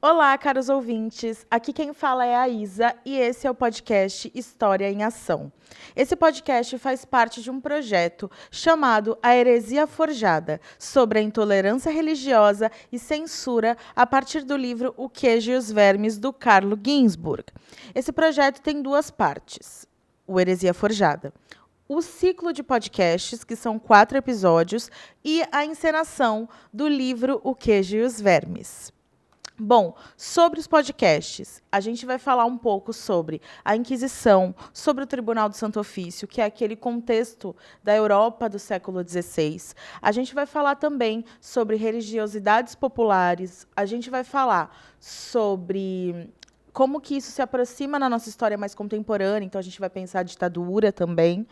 Olá, caros ouvintes. Aqui quem fala é a Isa e esse é o podcast História em Ação. Esse podcast faz parte de um projeto chamado A Heresia Forjada, sobre a intolerância religiosa e censura a partir do livro O Queijo e os Vermes, do Carlo Ginzburg. Esse projeto tem duas partes. O Heresia Forjada, o ciclo de podcasts, que são 4 episódios, e a encenação do livro O Queijo e os Vermes. Bom, sobre os podcasts, a gente vai falar um pouco sobre a Inquisição, sobre o Tribunal do Santo Ofício, que é aquele contexto da Europa do século XVI. A gente vai falar também sobre religiosidades populares, a gente vai falar sobre como que isso se aproxima na nossa história mais contemporânea, então a gente vai pensar a ditadura também.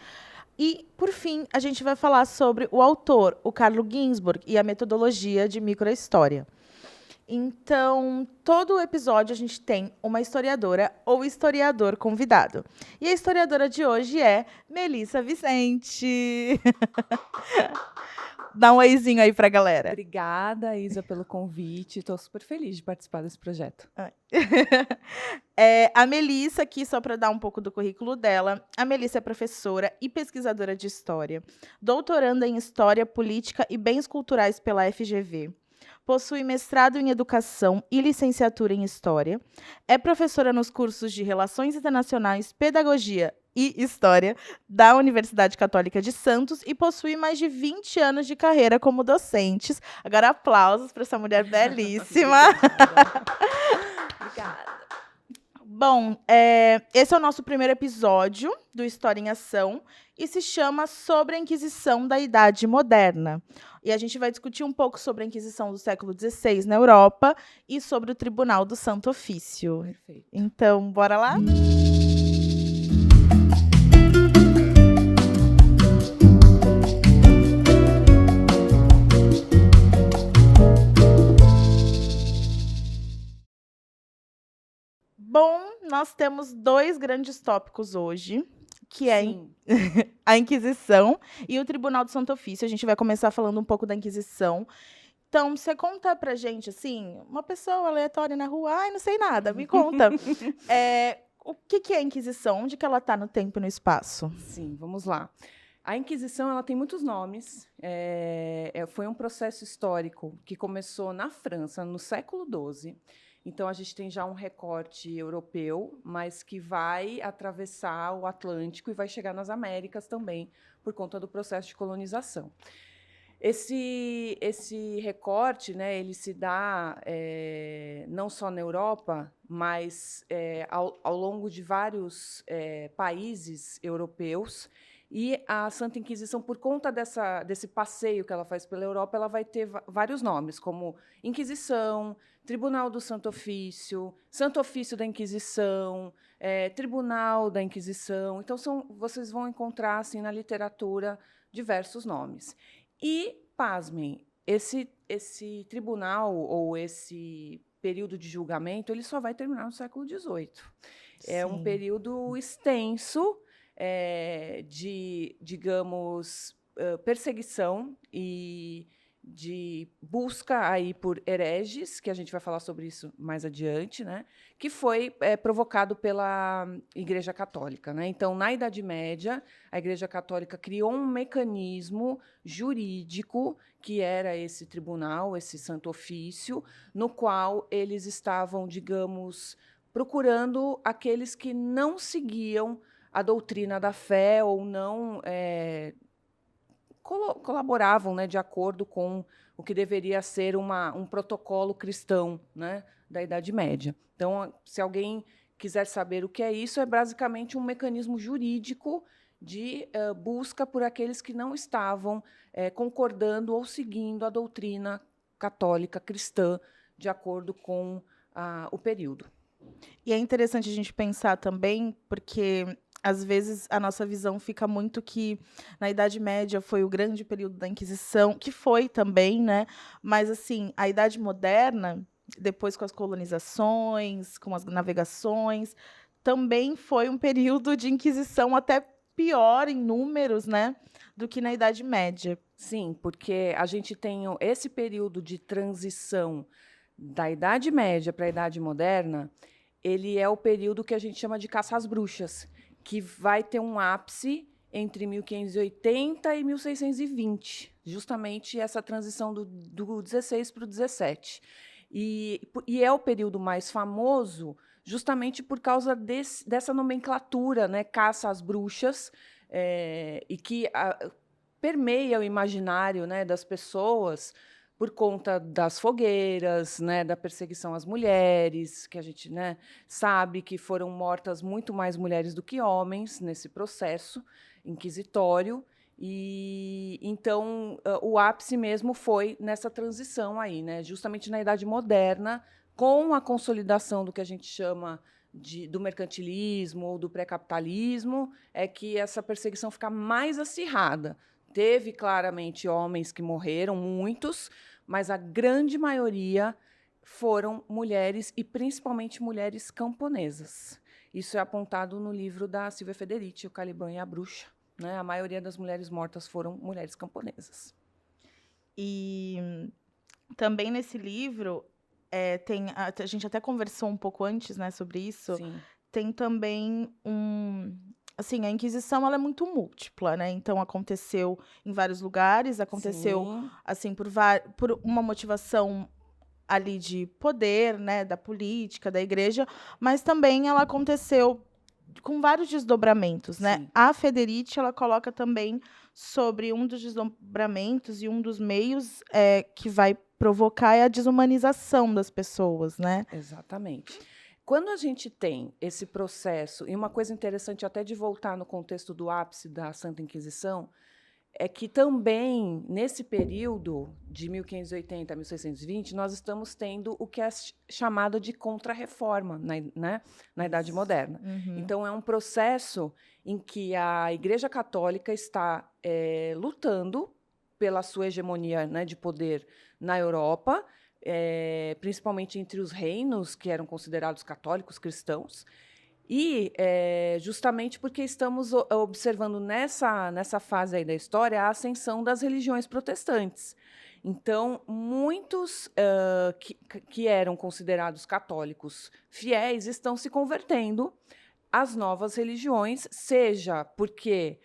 E, por fim, a gente vai falar sobre o autor, o Carlo Ginzburg, e a metodologia de microhistória. Então, todo episódio a gente tem uma historiadora ou historiador convidado. E a historiadora de hoje é Melissa Vicente. Dá um oizinho aí pra galera. Obrigada, Isa, pelo convite. Estou super feliz de participar desse projeto. A Melissa, aqui só para dar um pouco do currículo dela, a Melissa é professora e pesquisadora de história, doutoranda em História, Política e Bens Culturais pela FGV. Possui mestrado em Educação e licenciatura em História. É professora nos cursos de Relações Internacionais, Pedagogia e História da Universidade Católica de Santos e possui mais de 20 anos de carreira como docente. Agora, aplausos para essa mulher belíssima. Obrigada. Bom, esse é o nosso primeiro episódio do História em Ação e se chama Sobre a Inquisição da Idade Moderna. E a gente vai discutir um pouco sobre a Inquisição do século XVI na Europa e sobre o Tribunal do Santo Ofício. Perfeito. Então, bora lá? Bom, nós temos 2 grandes tópicos hoje, que é a Inquisição e o Tribunal do Santo Ofício. A gente vai começar falando um pouco da Inquisição. Então, você conta pra gente, assim, uma pessoa aleatória na rua, ai, não sei nada, me conta. O que é a Inquisição? Onde que ela está no tempo e no espaço? Sim, vamos lá. A Inquisição ela tem muitos nomes. Foi um processo histórico que começou na França, no século XII. Então, a gente tem já um recorte europeu, mas que vai atravessar o Atlântico e vai chegar nas Américas também, por conta do processo de colonização. Esse recorte, né, ele se dá não só na Europa, mas ao longo de vários países europeus. E a Santa Inquisição, por conta desse passeio que ela faz pela Europa, ela vai ter vários nomes, como Inquisição, Tribunal do Santo Ofício, Santo Ofício da Inquisição, Tribunal da Inquisição. Então, vocês vão encontrar assim, na literatura diversos nomes. E, pasmem, esse tribunal ou esse período de julgamento ele só vai terminar no século XVIII. É um período extenso, de, digamos, perseguição e de busca aí por hereges, que a gente vai falar sobre isso mais adiante, né, que foi provocado pela Igreja Católica, né? Então, na Idade Média, a Igreja Católica criou um mecanismo jurídico, que era esse tribunal, esse Santo Ofício, no qual eles estavam, digamos, procurando aqueles que não seguiam a doutrina da fé ou não colaboravam, né, de acordo com o que deveria ser um protocolo cristão, né, da Idade Média. Então, se alguém quiser saber o que é isso, é basicamente um mecanismo jurídico de busca por aqueles que não estavam concordando ou seguindo a doutrina católica cristã de acordo com o período. E é interessante a gente pensar também, porque às vezes a nossa visão fica muito que na Idade Média foi o grande período da Inquisição, que foi também, né? Mas assim, a Idade Moderna, depois com as colonizações, com as navegações, também foi um período de Inquisição até pior em números, né, do que na Idade Média. Sim, porque a gente tem esse período de transição da Idade Média para a Idade Moderna, ele é o período que a gente chama de caça às bruxas, que vai ter um ápice entre 1580 e 1620, justamente essa transição do 16 para o 17. E é o período mais famoso justamente por causa dessa nomenclatura, né, caça às bruxas, e que permeia o imaginário, né, das pessoas por conta das fogueiras, né, da perseguição às mulheres, que a gente, né, sabe que foram mortas muito mais mulheres do que homens nesse processo inquisitório. E então o ápice mesmo foi nessa transição aí, né, justamente na Idade Moderna, com a consolidação do que a gente chama do mercantilismo ou do pré-capitalismo, é que essa perseguição fica mais acirrada. Teve claramente homens que morreram, muitos, mas a grande maioria foram mulheres, e principalmente mulheres camponesas. Isso é apontado no livro da Silvia Federici, O Caliban e a Bruxa. Né? A maioria das mulheres mortas foram mulheres camponesas. E também nesse livro, a gente até conversou um pouco antes, né, sobre isso. Sim. Tem também assim, a Inquisição ela é muito múltipla, né? Então aconteceu em vários lugares, aconteceu Sim. assim por uma motivação ali de poder, né, da política, da igreja, mas também ela aconteceu com vários desdobramentos, né? Sim. A Federici ela coloca também sobre um dos desdobramentos e um dos meios que vai provocar a desumanização das pessoas, né? Exatamente. Quando a gente tem esse processo, e uma coisa interessante até de voltar no contexto do ápice da Santa Inquisição, é que também, nesse período de 1580 a 1620, nós estamos tendo o que é chamado de Contra-Reforma, né, na Idade Moderna. Uhum. Então, é um processo em que a Igreja Católica está lutando pela sua hegemonia, né, de poder na Europa, principalmente entre os reinos que eram considerados católicos cristãos, e justamente porque estamos observando nessa fase aí da história a ascensão das religiões protestantes. Então, muitos que eram considerados católicos fiéis estão se convertendo às novas religiões, seja porque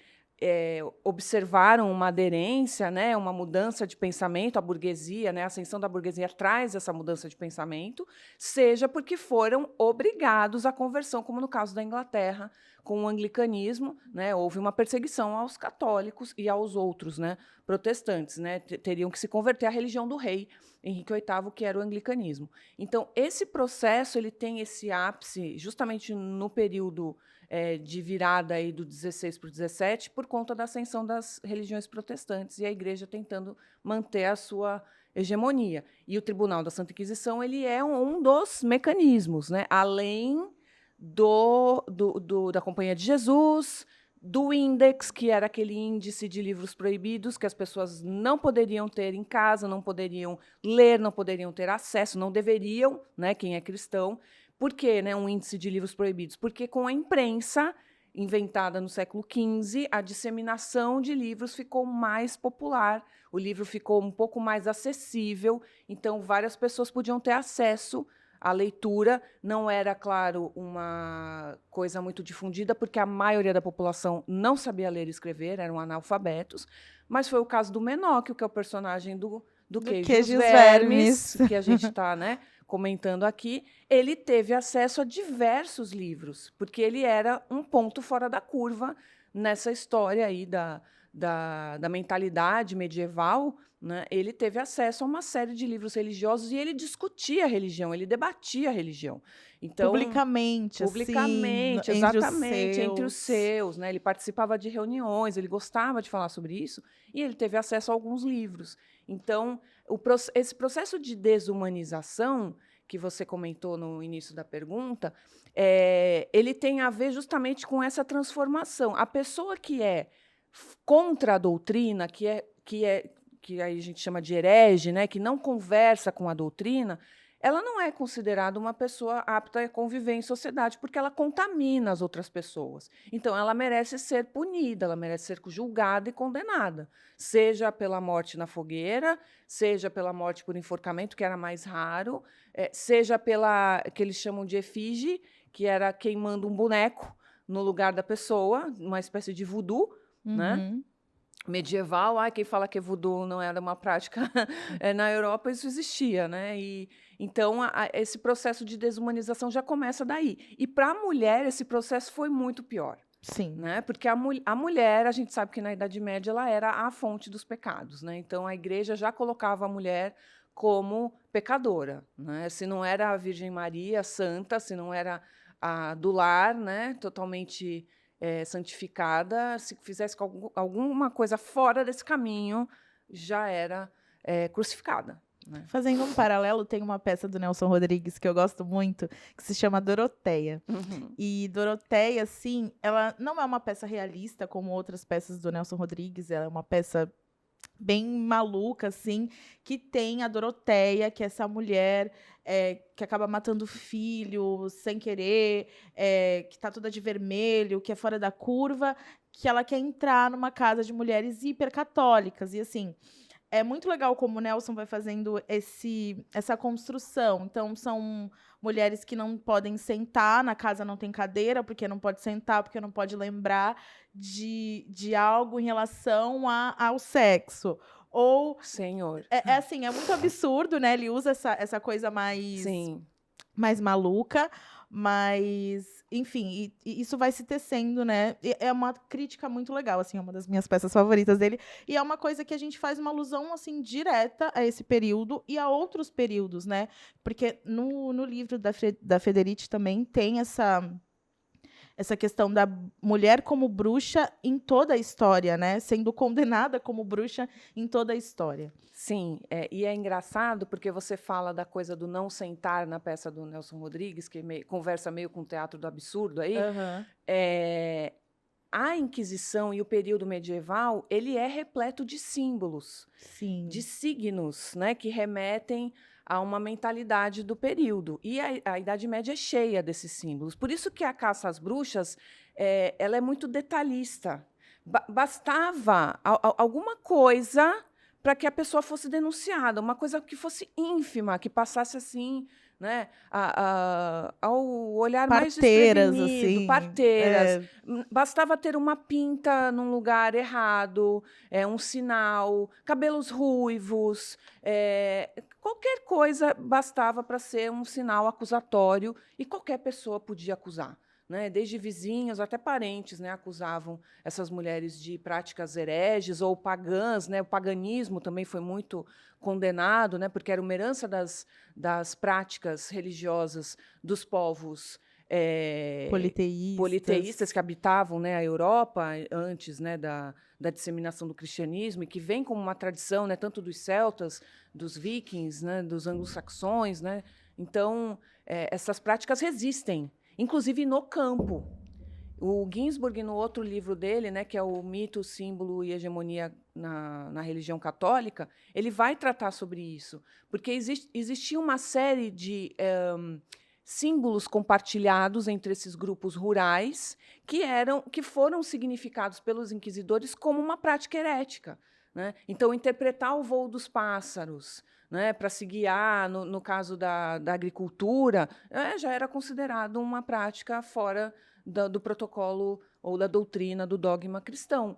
observaram uma aderência, né, uma mudança de pensamento, a burguesia, né, a ascensão da burguesia traz essa mudança de pensamento, seja porque foram obrigados à conversão, como no caso da Inglaterra, com o anglicanismo, né, houve uma perseguição aos católicos e aos outros, né, protestantes, né, teriam que se converter à religião do rei Henrique VIII, que era o anglicanismo. Então, esse processo ele tem esse ápice justamente no período de virada aí do 16 para o 17, por conta da ascensão das religiões protestantes e a Igreja tentando manter a sua hegemonia. E o Tribunal da Santa Inquisição ele é um dos mecanismos, né? Além da Companhia de Jesus, do Index, que era aquele índice de livros proibidos que as pessoas não poderiam ter em casa, não poderiam ler, não poderiam ter acesso, não deveriam, né, quem é cristão. Por que, né, um índice de livros proibidos? Porque com a imprensa, inventada no século XV, a disseminação de livros ficou mais popular, o livro ficou um pouco mais acessível, então várias pessoas podiam ter acesso à leitura. Não era, claro, uma coisa muito difundida, porque a maioria da população não sabia ler e escrever, eram analfabetos, mas foi o caso do Menóquio, que é o personagem do Queijo e os Vermes, que a gente está, né, comentando aqui. Ele teve acesso a diversos livros, porque ele era um ponto fora da curva nessa história aí da mentalidade medieval, né? Ele teve acesso a uma série de livros religiosos e ele discutia a religião, ele debatia a religião. Então, publicamente, assim, exatamente, entre os seus, né? Ele participava de reuniões, ele gostava de falar sobre isso e ele teve acesso a alguns livros. Então, esse processo de desumanização que você comentou no início da pergunta, ele tem a ver justamente com essa transformação. A pessoa que é contra a doutrina, que aí a gente chama de herege, né, que não conversa com a doutrina, ela não é considerada uma pessoa apta a conviver em sociedade, porque ela contamina as outras pessoas. Então, ela merece ser punida, ela merece ser julgada e condenada, seja pela morte na fogueira, seja pela morte por enforcamento, que era mais raro, seja pela que eles chamam de efígie, que era queimando um boneco no lugar da pessoa, uma espécie de voodoo, né? Uhum. Medieval. Quem fala que voodoo não era uma prática na Europa, isso existia, né? E então esse processo de desumanização já começa daí. E para a mulher esse processo foi muito pior, Sim. né? Porque a mulher, a gente sabe que na Idade Média ela era a fonte dos pecados, né? Então a Igreja já colocava a mulher como pecadora, né? Se não era a Virgem Maria santa, se não era a do lar, né? Totalmente santificada, se fizesse alguma coisa fora desse caminho, já era crucificada, né? Fazendo um paralelo, tem uma peça do Nelson Rodrigues que eu gosto muito, que se chama Doroteia. Uhum. E Doroteia, assim, ela não é uma peça realista como outras peças do Nelson Rodrigues, ela é uma peça bem maluca, assim, que tem a Doroteia, que é essa mulher que acaba matando o filho sem querer, que tá toda de vermelho, que é fora da curva, que ela quer entrar numa casa de mulheres hipercatólicas. E, assim, é muito legal como o Nelson vai fazendo essa construção. Então, são mulheres que não podem sentar, na casa não tem cadeira, porque não pode sentar, porque não pode lembrar de algo em relação ao sexo. Ou, Senhor. assim, é muito absurdo, né? Ele usa essa coisa Sim. mais maluca, mas, enfim, e isso vai se tecendo, né? E é uma crítica muito legal, assim, é uma das minhas peças favoritas dele, e é uma coisa que a gente faz uma alusão, assim, direta a esse período e a outros períodos, né? Porque no livro da Federici também tem essa questão da mulher como bruxa em toda a história, né? Sendo condenada como bruxa em toda a história. Sim, e é engraçado porque você fala da coisa do não sentar na peça do Nelson Rodrigues, que conversa meio com o teatro do absurdo aí. Uhum. A Inquisição e o período medieval, ele é repleto de símbolos, Sim. de signos, né, que remetem a uma mentalidade do período. E a Idade Média é cheia desses símbolos. Por isso que a caça às bruxas ela é muito detalhista. Bastava alguma coisa para que a pessoa fosse denunciada, uma coisa que fosse ínfima, que passasse assim, né, ao olhar mais Parteiras, desprevenido, assim. parteiras. Bastava ter uma pinta num lugar errado, um sinal, cabelos ruivos, qualquer coisa bastava para ser um sinal acusatório e qualquer pessoa podia acusar, né? Desde vizinhos até parentes, né, acusavam essas mulheres de práticas hereges ou pagãs, né? O paganismo também foi muito condenado, né, porque era uma herança das práticas religiosas dos povos politeístas que habitavam, né, a Europa antes, né, da disseminação do cristianismo, e que vem como uma tradição, né, tanto dos celtas, dos vikings, né, dos anglo-saxões, né? Então, essas práticas resistem, inclusive no campo. O Ginsburg, no outro livro dele, né, que é o Mito, Símbolo e Hegemonia na Religião Católica, ele vai tratar sobre isso, porque existia uma série de símbolos compartilhados entre esses grupos rurais que foram significados pelos inquisidores como uma prática herética, né? Então, interpretar o voo dos pássaros, né, para se guiar, no caso da agricultura, já era considerado uma prática fora do protocolo ou da doutrina do dogma cristão.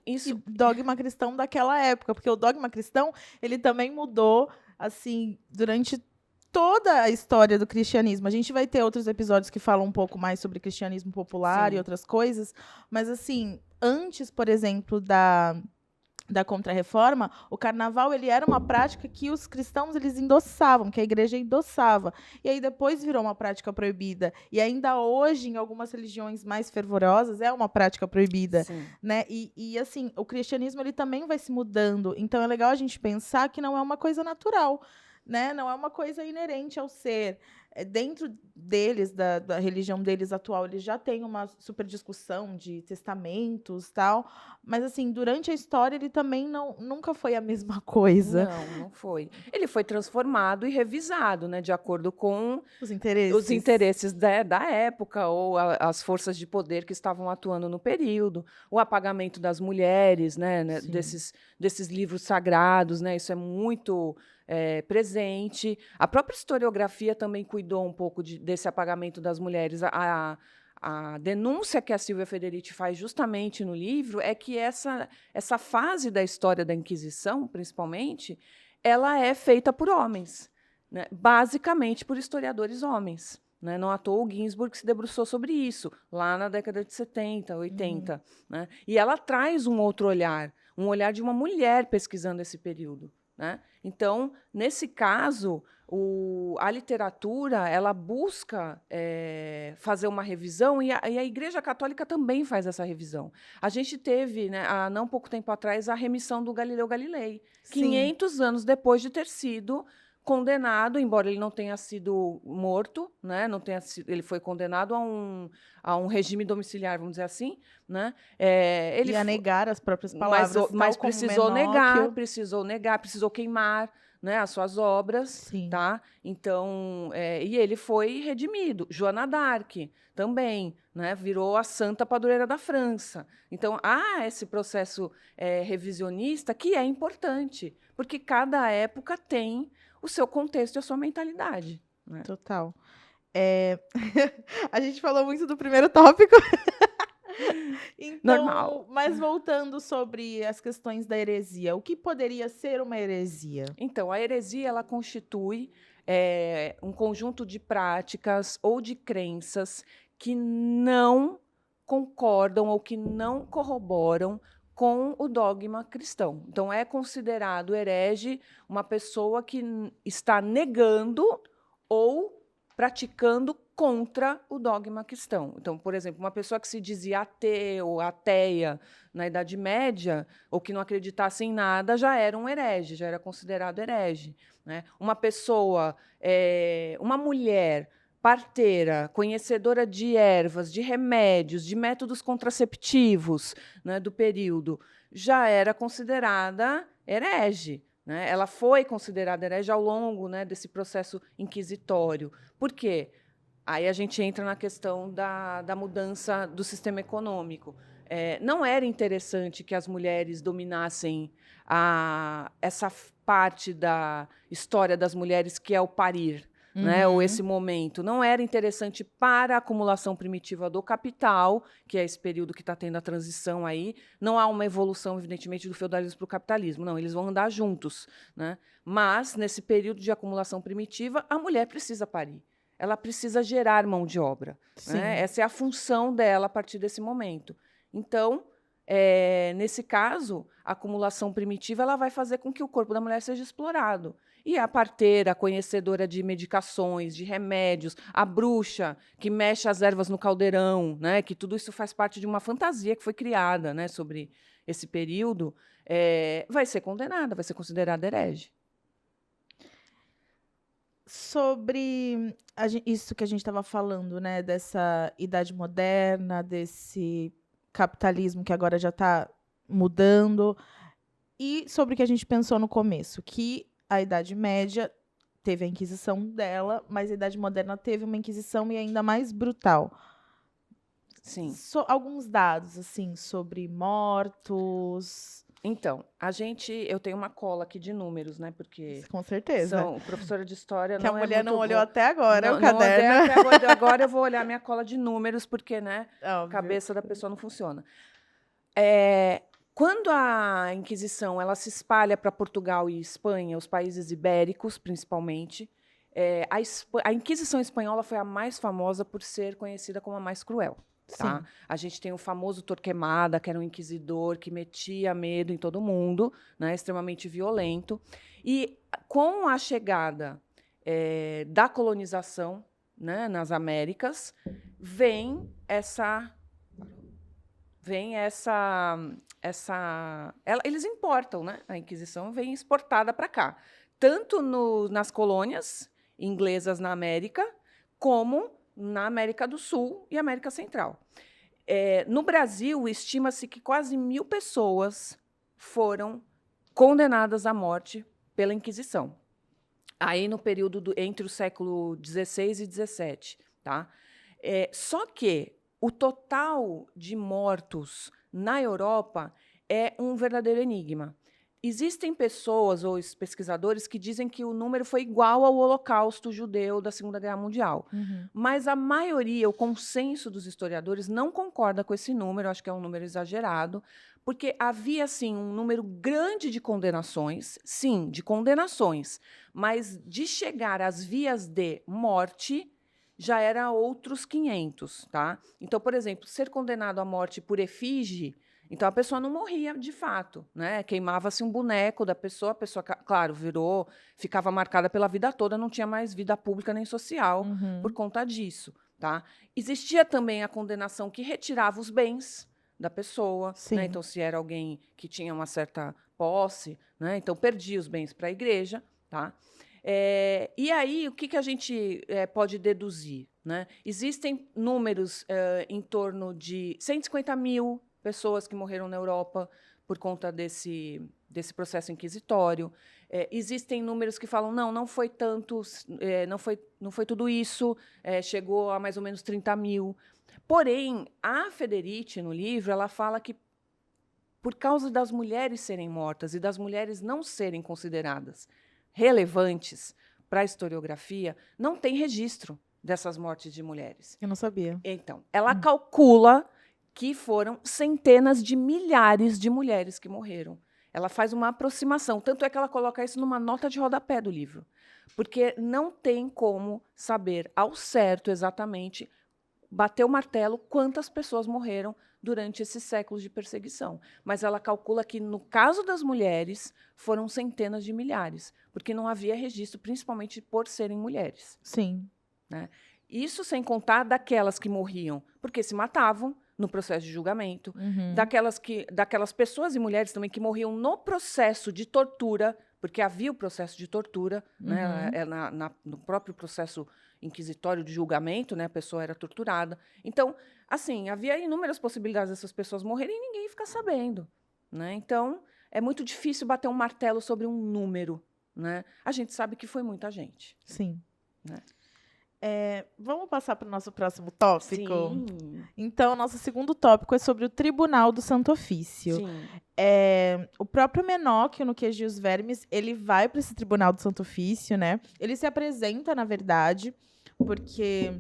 E dogma cristão daquela época, porque o dogma cristão ele também mudou assim durante toda a história do cristianismo. A gente vai ter outros episódios que falam um pouco mais sobre cristianismo popular Sim. e outras coisas, mas assim, antes, por exemplo, da Contra-Reforma, o carnaval ele era uma prática que os cristãos eles endossavam, que a igreja endossava. E aí depois virou uma prática proibida. E ainda hoje, em algumas religiões mais fervorosas, é uma prática proibida. Sim. Né? E assim, o cristianismo ele também vai se mudando. Então é legal a gente pensar que não é uma coisa natural. Né? Não é uma coisa inerente ao ser. dentro deles, da religião deles atual, eles já têm uma super discussão de testamentos, tal, mas assim, durante a história ele também nunca foi a mesma coisa. Não foi. Ele foi transformado e revisado, né, de acordo com Os os interesses. interesses da época ou as forças de poder que estavam atuando no período, o apagamento das mulheres, né, Sim. desses livros sagrados, né, isso é muito presente. A própria historiografia também cuidou um pouco desse apagamento das mulheres. A denúncia que a Silvia Federici faz justamente no livro é que essa fase da história da Inquisição, principalmente, ela é feita por homens, né? Basicamente por historiadores homens. Né? Não à toa o Ginsburg se debruçou sobre isso, lá na década de 70, 80. Né? E ela traz um outro olhar, um olhar de uma mulher pesquisando esse período. Né? Então, nesse caso, a literatura ela busca fazer uma revisão e a Igreja Católica também faz essa revisão. A gente teve, né, há não pouco tempo atrás, a remissão do Galileu Galilei, Sim. 500 anos depois de ter sido condenado, embora ele não tenha sido morto, né, não tenha sido, ele foi condenado a um regime domiciliar, vamos dizer assim, né? Ele e a negar as próprias palavras, mas tal como precisou negar, precisou queimar, né, as suas obras. Sim. Tá? Então, e ele foi redimido. Joana d'Arc também, né, virou a santa padroeira da França. Então, há esse processo revisionista que é importante, porque cada época tem o seu contexto e a sua mentalidade. Né? Total. A gente falou muito do primeiro tópico. Então, normal. Mas voltando sobre as questões da heresia, o que poderia ser uma heresia? Então, a heresia ela constitui um conjunto de práticas ou de crenças que não concordam ou que não corroboram com o dogma cristão. Então, é considerado herege uma pessoa que está negando ou praticando contra o dogma cristão. Então, por exemplo, uma pessoa que se dizia ateu, ateia na Idade Média, ou que não acreditasse em nada, já era um herege, já era considerado herege. Né? Uma pessoa, uma mulher parteira, conhecedora de ervas, de remédios, de métodos contraceptivos, né, do período, já era considerada herege. Né? Ela foi considerada herege ao longo, né, desse processo inquisitório. Por quê? Aí a gente entra na questão da mudança do sistema econômico. Não era interessante que as mulheres dominassem essa parte da história das mulheres, que é o parir, né, ou esse momento. Não era interessante para a acumulação primitiva do capital, que é esse período que está tendo a transição aí. Não há uma evolução, evidentemente, do feudalismo para o capitalismo. Não, eles vão andar juntos. Né? Mas, nesse período de acumulação primitiva, a mulher precisa parir. Ela precisa gerar mão de obra. Né? Essa é a função dela a partir desse momento. Então, nesse caso, a acumulação primitiva ela vai fazer com que o corpo da mulher seja explorado. E a parteira, a conhecedora de medicações, de remédios, a bruxa que mexe as ervas no caldeirão, né? Que tudo isso faz parte de uma fantasia que foi criada, né, sobre esse período, vai ser condenada, vai ser considerada herege. Sobre isso que a gente estava falando, né, dessa idade moderna, desse capitalismo que agora já está mudando, e sobre o que a gente pensou no começo, que a Idade Média teve a Inquisição dela, mas a Idade Moderna teve uma Inquisição e ainda mais brutal. Sim. Alguns dados assim sobre mortos. Então, eu tenho uma cola aqui de números, né? Porque com certeza. Professora de história que não a mulher é muito não olhou boa. até agora não, o caderno. Não olhei até agora eu vou olhar minha cola de números, porque, né, a cabeça da pessoa não funciona. Quando a Inquisição ela se espalha para Portugal e Espanha, os países ibéricos, principalmente, a Inquisição espanhola foi a mais famosa por ser conhecida como a mais cruel. Tá? A gente tem o famoso Torquemada, que era um inquisidor que metia medo em todo mundo, né, extremamente violento. E com a chegada da colonização, né, nas Américas, eles importam, né? A Inquisição vem exportada para cá, tanto nas colônias inglesas na América, como na América do Sul e América Central. No Brasil, estima-se que quase 1.000 pessoas foram condenadas à morte pela Inquisição, aí no período entre o século XVI e XVII. Tá? Só que o total de mortos na Europa é um verdadeiro enigma. Existem pessoas ou pesquisadores que dizem que o número foi igual ao Holocausto judeu da Segunda Guerra Mundial. Mas a maioria, o consenso dos historiadores, não concorda com esse número, acho que é um número exagerado, porque havia, sim, um número grande de condenações, sim, de condenações, mas de chegar às vias de morte já era outros 500. Tá? Então, por exemplo, ser condenado à morte por efígie, então a pessoa não morria de fato, né? Queimava-se um boneco da pessoa, a pessoa, claro, ficava marcada pela vida toda, não tinha mais vida pública nem social por conta disso. Tá? Existia também a condenação que retirava os bens da pessoa, né? Então, se era alguém que tinha uma certa posse, né? Então perdia os bens para a igreja. Tá? E aí, o que a gente pode deduzir? Né? Existem números em torno de 150 mil pessoas que morreram na Europa por conta desse processo inquisitório. Existem números que falam, não foi tanto, não foi tudo isso, chegou a mais ou menos 30 mil. Porém, a Federici, no livro, ela fala que, por causa das mulheres serem mortas e das mulheres não serem consideradas relevantes para a historiografia, não tem registro dessas mortes de mulheres. Eu não sabia. Então, ela calcula que foram centenas de milhares de mulheres que morreram. Ela faz uma aproximação, tanto é que ela coloca isso numa nota de rodapé do livro, porque não tem como saber ao certo exatamente, bater o martelo, quantas pessoas morreram durante esses séculos de perseguição. Mas ela calcula que, no caso das mulheres, foram centenas de milhares, porque não havia registro, principalmente por serem mulheres. Sim. Né? Isso sem contar daquelas que morriam porque se matavam no processo de julgamento, daquelas pessoas e mulheres também que morriam no processo de tortura, porque havia o processo de tortura, né? No próprio processo inquisitório de julgamento, né? A pessoa era torturada. Então, assim, havia inúmeras possibilidades dessas pessoas morrerem e ninguém fica sabendo. Né? Então, é muito difícil bater um martelo sobre um número. Né? A gente sabe que foi muita gente. Sim. Né? Vamos passar para o nosso próximo tópico? Sim. Então, nosso segundo tópico é sobre o Tribunal do Santo Ofício. Sim. O próprio Menóquio, no Queijo e os Vermes, ele vai para esse Tribunal do Santo Ofício, né? Ele se apresenta, na verdade, porque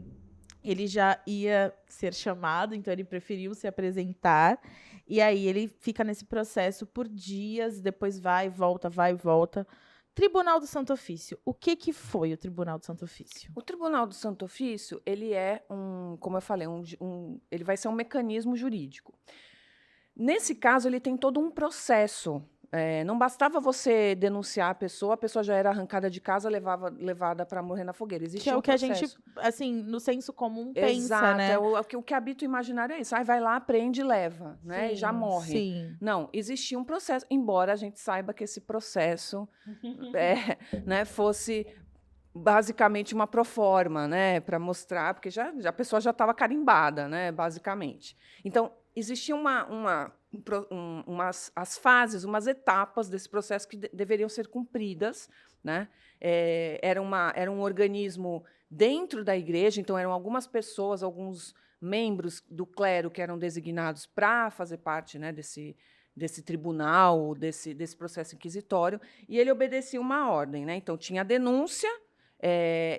ele já ia ser chamado, então ele preferiu se apresentar. E aí ele fica nesse processo por dias, depois vai e volta, vai e volta. Tribunal do Santo Ofício. O que foi o Tribunal do Santo Ofício? O Tribunal do Santo Ofício, ele é como eu falei, ele vai ser um mecanismo jurídico. Nesse caso, ele tem todo um processo. Não bastava você denunciar a pessoa já era arrancada de casa, levada para morrer na fogueira. Existia que é o que processo. A gente, assim, no senso comum, Exato, pensa, né? O que habita o imaginário é isso. Vai lá, prende e leva, né? E já morre. Sim. Não, existia um processo, embora a gente saiba que esse processo né, fosse basicamente uma proforma, né, para mostrar, porque a pessoa já estava carimbada, né, basicamente. Então, existia as fases, umas etapas desse processo que deveriam ser cumpridas. Né? Era um organismo dentro da igreja, então eram algumas pessoas, alguns membros do clero que eram designados para fazer parte, né, desse tribunal, desse processo inquisitório, e ele obedecia uma ordem. Né? Então, tinha a denúncia,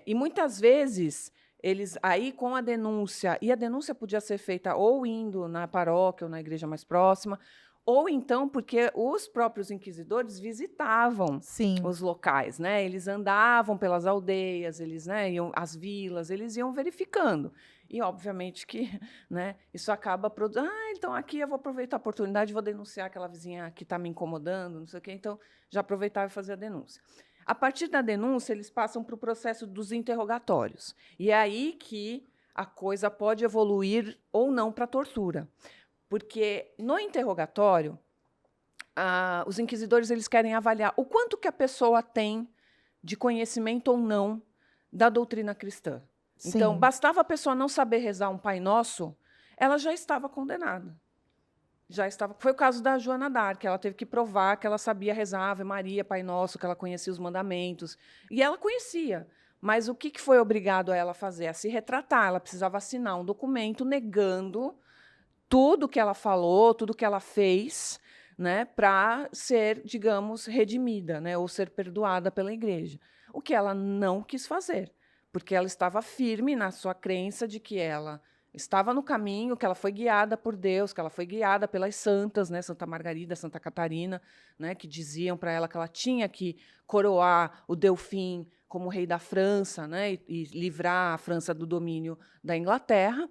e muitas vezes eles aí com a denúncia, e a denúncia podia ser feita ou indo na paróquia ou na igreja mais próxima, ou então porque os próprios inquisidores visitavam os locais, né? Eles andavam pelas aldeias, eles, né, iam às vilas, eles iam verificando. E, obviamente, que, né, isso acaba produzindo. Então aqui eu vou aproveitar a oportunidade, vou denunciar aquela vizinha que está me incomodando, não sei o quê. Então, já aproveitava e fazia a denúncia. A partir da denúncia, eles passam para o processo dos interrogatórios. E é aí que a coisa pode evoluir ou não para a tortura. Porque, no interrogatório, os inquisidores eles querem avaliar o quanto que a pessoa tem de conhecimento ou não da doutrina cristã. Então, Sim. bastava a pessoa não saber rezar um Pai Nosso, ela já estava condenada. Já estava. Foi o caso da Joana d'Arc, ela teve que provar que ela sabia rezar Ave Maria, Pai Nosso, que ela conhecia os mandamentos. E ela conhecia. Mas o que foi obrigado a ela fazer? A se retratar. Ela precisava assinar um documento negando tudo que ela falou, tudo que ela fez, né, para ser, digamos, redimida, né, ou ser perdoada pela igreja. O que ela não quis fazer, porque ela estava firme na sua crença de que ela estava no caminho, que ela foi guiada por Deus, que ela foi guiada pelas santas, né, Santa Margarida, Santa Catarina, né, que diziam para ela que ela tinha que coroar o Delfim como rei da França, né, e livrar a França do domínio da Inglaterra.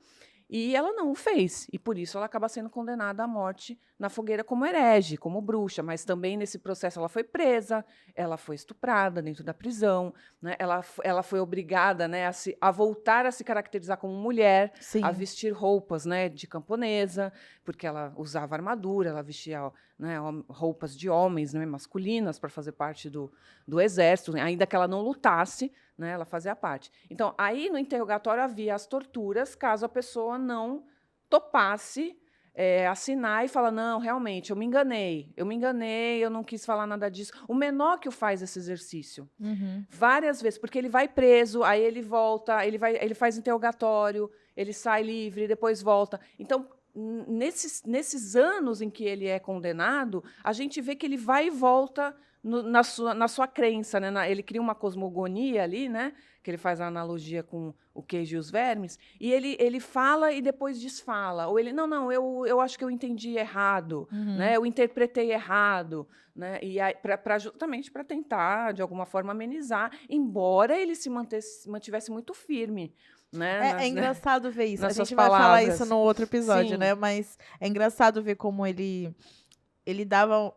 E ela não o fez, e por isso ela acaba sendo condenada à morte na fogueira como herege, como bruxa, mas também nesse processo ela foi presa, ela foi estuprada dentro da prisão, né? Ela foi obrigada, né, a voltar a se caracterizar como mulher, a Sim. vestir roupas, né, de camponesa, porque ela usava armadura, ela vestia, né, roupas de homens, né, masculinas, para fazer parte do exército, né? Ainda que ela não lutasse, né, ela fazia parte. Então, aí no interrogatório havia as torturas, caso a pessoa não topasse assinar e falar, não, realmente, eu me enganei, eu não quis falar nada disso. O Menóquio faz esse exercício várias vezes, porque ele vai preso, aí ele volta, ele faz interrogatório, ele sai livre, depois volta. Então, nesses anos em que ele é condenado, a gente vê que ele vai e volta na sua crença, né? Ele cria uma cosmogonia ali, né? Que ele faz a analogia com o queijo e os vermes, e ele fala e depois desfala. Ou ele, não, eu acho que eu entendi errado, né? Eu interpretei errado, né? E justamente para tentar, de alguma forma, amenizar, embora ele se mantivesse muito firme. Né? É engraçado ver isso. A nas suas gente vai falar palavras. isso no outro episódio, Sim. né? Mas é engraçado ver como ele dava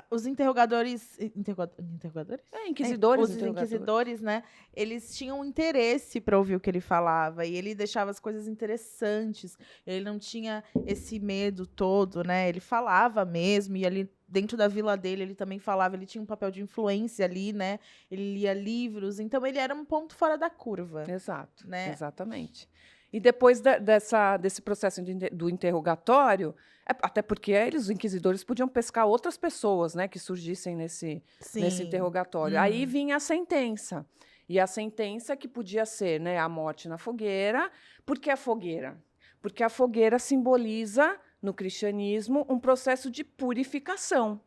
os interrogadores. Interrogadores? Inquisidores. Os inquisidores, né? Eles tinham interesse para ouvir o que ele falava. E ele deixava as coisas interessantes. Ele não tinha esse medo todo, né? Ele falava mesmo. E ali dentro da vila dele, ele também falava. Ele tinha um papel de influência ali, né? Ele lia livros. Então, ele era um ponto fora da curva. Exato, né? Exatamente. E depois desse processo do interrogatório, até porque os inquisidores podiam pescar outras pessoas, né, que surgissem nesse interrogatório. Aí vinha a sentença. E a sentença que podia ser, né, a morte na fogueira. Por que a fogueira? Porque a fogueira simboliza, no cristianismo, um processo de purificação.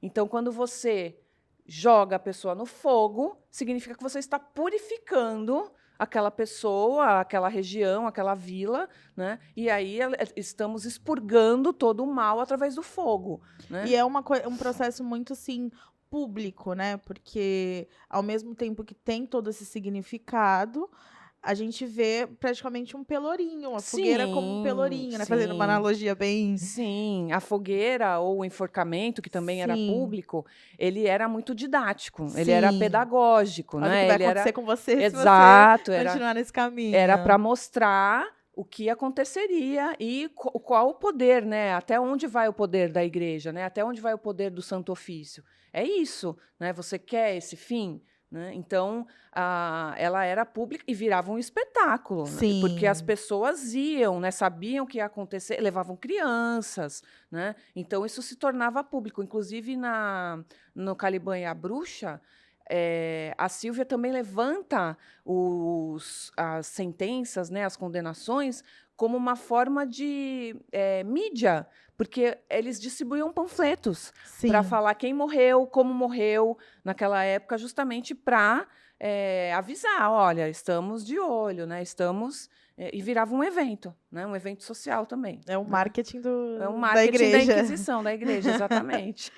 Então, quando você joga a pessoa no fogo, significa que você está purificando aquela pessoa, aquela região, aquela vila, né? E aí estamos expurgando todo o mal através do fogo, né? E é um processo muito, assim, público, né? Porque, ao mesmo tempo que tem todo esse significado, a gente vê praticamente um pelourinho, a fogueira como um pelourinho, né? Fazendo uma analogia bem... Sim, a fogueira ou o enforcamento, que também era público, ele era muito didático, ele era pedagógico. Olha, né? o que vai acontecer com você Exato, se você continuar nesse caminho. Era para mostrar o que aconteceria e qual o poder, né? Até onde vai o poder da igreja, né? Até onde vai o poder do Santo Ofício. É isso, né? Você quer esse fim? Né? Então, ela era pública e virava um espetáculo, né? Porque as pessoas iam, né? Sabiam o que ia acontecer, levavam crianças. Né? Então, isso se tornava público. Inclusive, no Caliban e a Bruxa, a Sílvia também levanta as sentenças, né? As condenações, como uma forma de mídia, porque eles distribuíam panfletos para falar quem morreu, como morreu naquela época, justamente para avisar, olha, estamos de olho, né? E virava um evento, né? Um evento social também. É o marketing da igreja. Da Inquisição, da igreja, exatamente.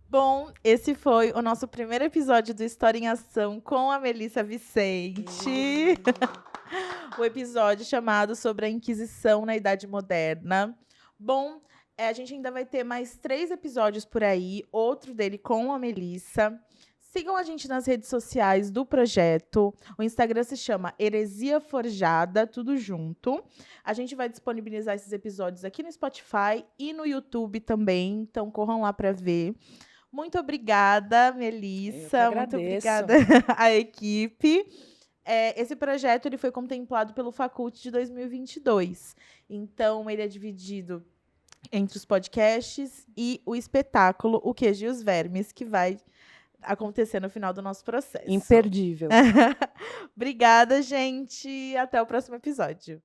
Bom, esse foi o nosso primeiro episódio do História em Ação com a Melissa Vicente. O episódio chamado sobre a Inquisição na Idade Moderna. Bom, a gente ainda vai ter mais 3 episódios por aí, outro dele com a Melissa. Sigam a gente nas redes sociais do projeto. O Instagram se chama Heresia Forjada, tudo junto. A gente vai disponibilizar esses episódios aqui no Spotify e no YouTube também, então corram lá para ver. Muito obrigada, Melissa. Muito obrigada à equipe. esse projeto ele foi contemplado pelo Facult de 2022. Então, ele é dividido entre os podcasts e o espetáculo O Queijo e os Vermes, que vai acontecer no final do nosso processo. Imperdível. Obrigada, gente. Até o próximo episódio.